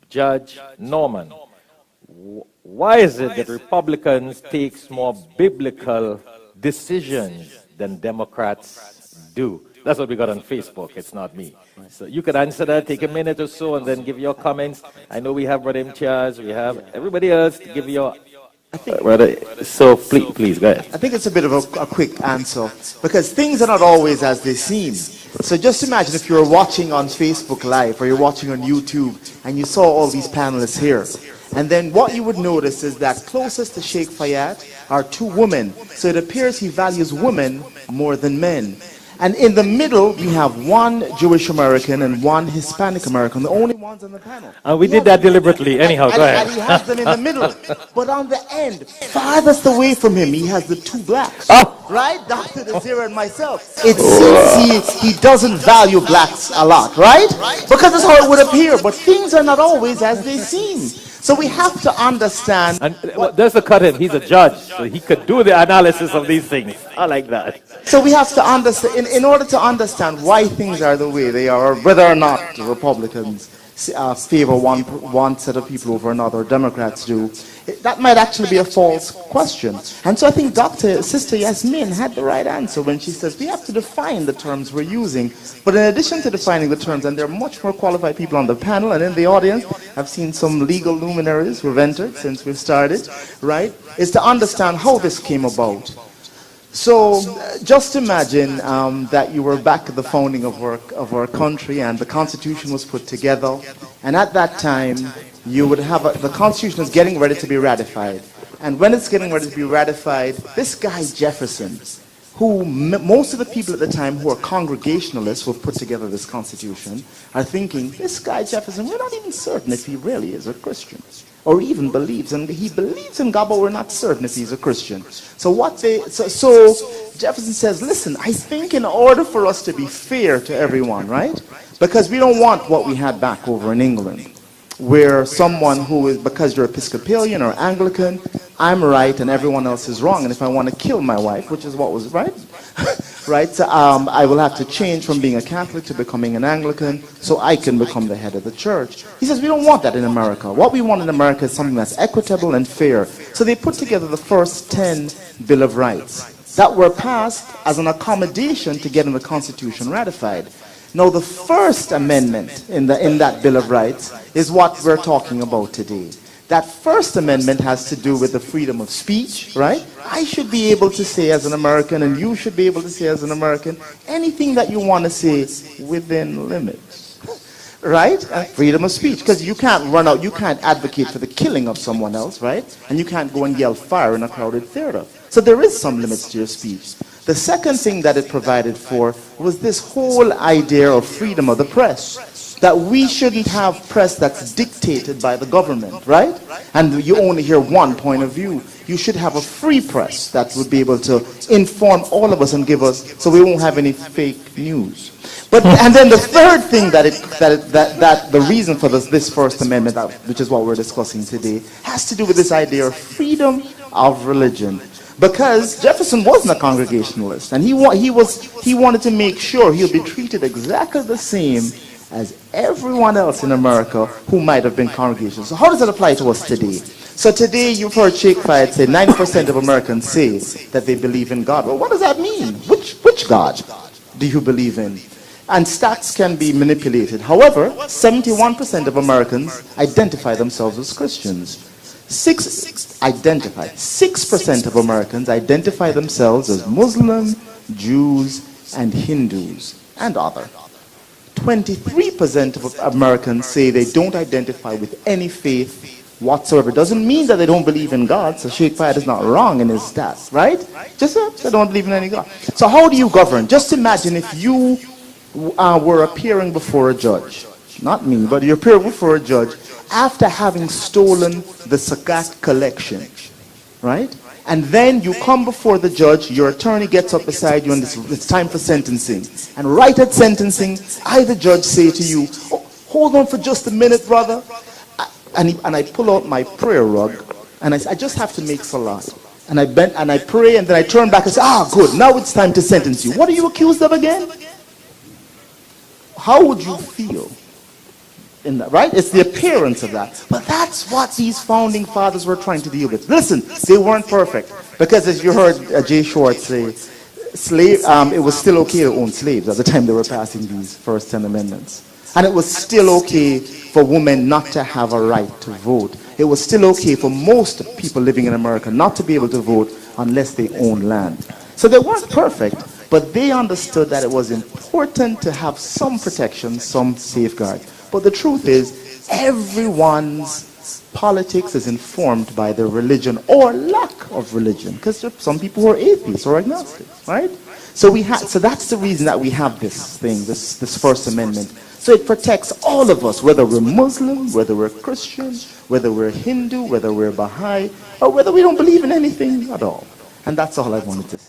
Judge Norman, why is it that Republicans take more biblical decisions than Democrats do? That's what we got on Facebook. It's not me. So you could answer that, take a minute or so, and then give your comments. I know we have Brother Imtiaz, we have everybody else to give your... So please, go ahead. I think it's a bit of a quick answer, because things are not always as they seem. So just imagine if you were watching on Facebook Live or you're watching on YouTube and you saw all these panelists here. And then what you would notice is that closest to Shaikh Fayat are two women. So it appears he values women more than men. And in the middle, we have one Jewish American and one Hispanic American, the only ones on the panel. We did that deliberately. Anyhow, go ahead. And he has them in the middle. But on the end, farthest away from him, he has the two blacks. Right? Dr. Desir and myself. It seems he doesn't value blacks a lot, right? Because that's how it would appear. But things are not always as they seem. So we have to understand. And there's a cut in. He's a judge, so he could do the analysis of these things. I like that. So we have to understand, in order to understand why things are the way they are, or whether or not the Republicans favor one set of people over another, or Democrats do, that might actually be a false question. And so I think Sister Yasmin had the right answer when she says we have to define the terms we're using. But in addition to defining the terms, and there are much more qualified people on the panel and in the audience, I've seen some legal luminaries who have entered since we've started, right, is to understand how this came about. So just imagine that you were back at the founding of our country and the Constitution was put together, and at that time you would have the Constitution is getting ready to be ratified, and when it's getting ready to be ratified, this guy Jefferson, who most of the people at the time who are Congregationalists who have put together this Constitution are thinking, this guy Jefferson, we're not even certain if he really is a Christian or even believes, and he believes in God, but we're not certain if he's a Christian. So so Jefferson says, listen, I think in order for us to be fair to everyone, right? Because we don't want what we had back over in England, where someone who is, because you're Episcopalian or Anglican, I'm right and everyone else is wrong. And if I want to kill my wife, which is what was right, right, so, I will have to change from being a Catholic to becoming an Anglican so I can become the head of the church. He says, we don't want that in America. What we want in America is something that's equitable and fair. So they put together the first 10 Bill of Rights that were passed as an accommodation to getting the Constitution ratified. Now, the first amendment in that Bill of Rights is what we're talking about today. That first amendment has to do with the freedom of speech, right? I should be able to say as an American, and you should be able to say as an American, anything that you want to say within limits, right? Freedom of speech, because you can't run out, you can't advocate for the killing of someone else, right? And you can't go and yell fire in a crowded theater. So there is some limits to your speech. The second thing that it provided for was this whole idea of freedom of the press, that we shouldn't have press that's dictated by the government, right? And you only hear one point of view. You should have a free press that would be able to inform all of us and give us, so we won't have any fake news. But and then the third thing that the reason for this First Amendment, which is what we're discussing today, has to do with this idea of freedom of religion. Because Jefferson wasn't a Congregationalist, and he wanted to make sure he'll be treated exactly the same as everyone else in America who might have been Congregationalists. So how does that apply to us today? So today you've heard Shaikh Fayat say 90% of Americans say that they believe in God. Well, what does that mean? Which God do you believe in? And stats can be manipulated. However, 71% of Americans identify themselves as Christians. 6% of Americans identify themselves as Muslim, Jews, and Hindus, and other. 23% of Americans say they don't identify with any faith whatsoever. Doesn't mean that they don't believe in God, so Shaikh Fayat is not wrong in his stats, right? Just they don't believe in any God. So how do you govern? Just imagine if you were appearing before a judge, not me, but you appear before a judge after having stolen the zakat collection, right? And then you come before the judge, your attorney gets up beside you, and it's time for sentencing. And right at sentencing, I, the judge, say to you, oh, hold on for just a minute, brother. And I pull out my prayer rug, and I just have to make salat. And I bend, and I pray, and then I turn back and say, good, now it's time to sentence you. What are you accused of again? How would you feel? Right? It's the appearance of that. But that's what these founding fathers were trying to deal with. Listen, they weren't perfect. Because as you heard Jay Short say, it was still okay to own slaves at the time they were passing these first 10 amendments. And it was still okay for women not to have a right to vote. It was still okay for most people living in America not to be able to vote unless they own land. So they weren't perfect, but they understood that it was important to have some protection, some safeguard. But the truth is, everyone's politics is informed by their religion or lack of religion, because there are some people who are atheists or agnostics, right? So that's the reason that we have this thing, this First Amendment. So it protects all of us, whether we're Muslim, whether we're Christian, whether we're Hindu, whether we're Baha'i, or whether we don't believe in anything at all. And that's all I wanted to say.